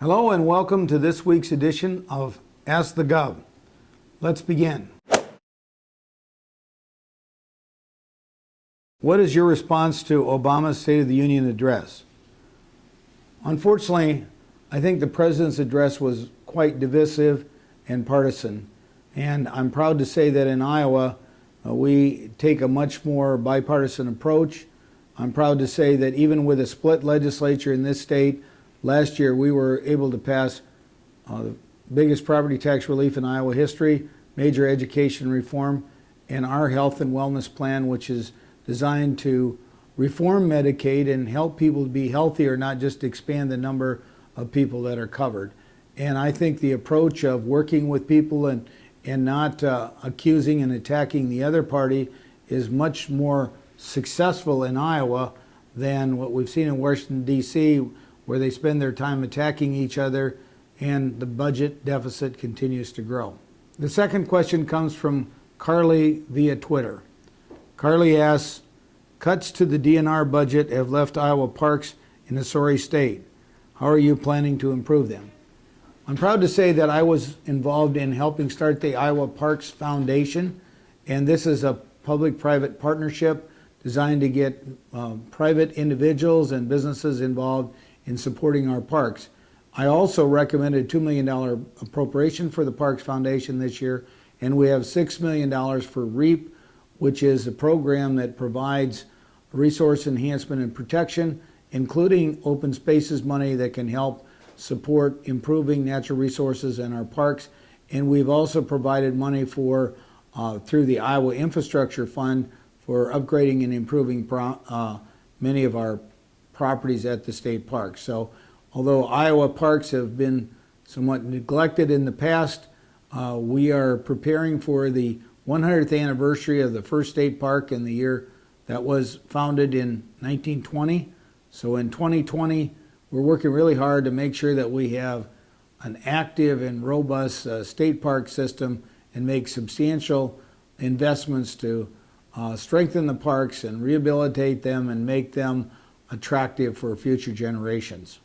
Hello and welcome to this week's edition of Ask the Gov. Let's begin. What is your response to Obama's State of the Union address? Unfortunately, I think the president's address was quite divisive and partisan. And I'm proud to say that in Iowa, we take a much more bipartisan approach. I'm proud to say that even with a split legislature in this state, last year we were able to pass the biggest property tax relief in Iowa history, major education reform, and our health and wellness plan, which is designed to reform Medicaid and help people to be healthier, not just expand the number of people that are covered. And I think the approach of working with people and not accusing and attacking the other party is much more successful in Iowa than what we've seen in Washington, D.C., where they spend their time attacking each other and the budget deficit continues to grow. The second question comes from Carly via Twitter. Carly asks, cuts to the DNR budget have left Iowa parks in a sorry state. How are you planning to improve them? I'm proud to say that I was involved in helping start the Iowa Parks Foundation, and this is a public-private partnership designed to get private individuals and businesses involved in supporting our parks. I also recommended a $2 million appropriation for the Parks Foundation this year, and we have $6 million for REAP, which is a program that provides resource enhancement and protection, including open spaces money that can help support improving natural resources in our parks. And we've also provided money for through the Iowa Infrastructure Fund for upgrading and improving many of our properties at the state parks. So although Iowa parks have been somewhat neglected in the past, we are preparing for the 100th anniversary of the first state park in the year that was founded in 1920. So in 2020, we're working really hard to make sure that we have an active and robust state park system and make substantial investments to strengthen the parks and rehabilitate them and make them attractive for future generations.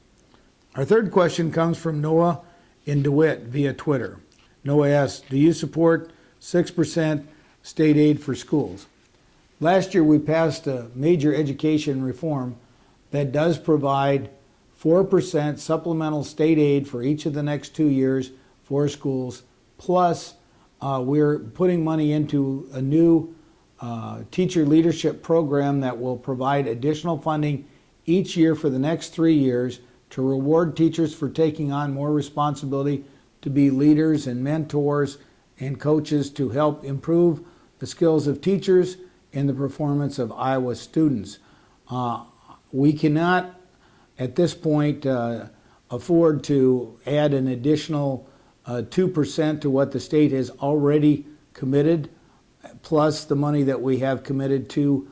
Our third question comes from Noah in DeWitt via Twitter. Noah asks, do you support 6% state aid for schools? Last year we passed a major education reform that does provide 4% supplemental state aid for each of the next 2 years for schools, plus we're putting money into a new teacher leadership program that will provide additional funding each year for the next 3 years to reward teachers for taking on more responsibility to be leaders and mentors and coaches to help improve the skills of teachers and the performance of Iowa students. We cannot at this point afford to add an additional 2% to what the state has already committed, plus the money that we have committed to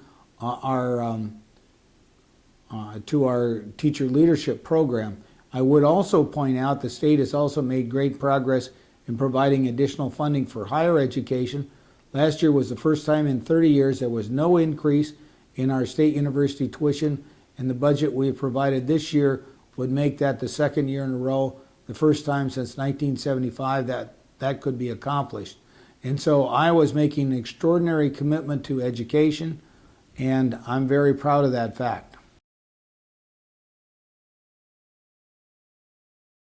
our teacher leadership program. I would also point out the state has also made great progress in providing additional funding for higher education. Last year was the first time in 30 years there was no increase in our state university tuition, and the budget we have provided this year would make that the second year in a row, the first time since 1975 that could be accomplished. And so Iowa's making an extraordinary commitment to education, and I'm very proud of that fact.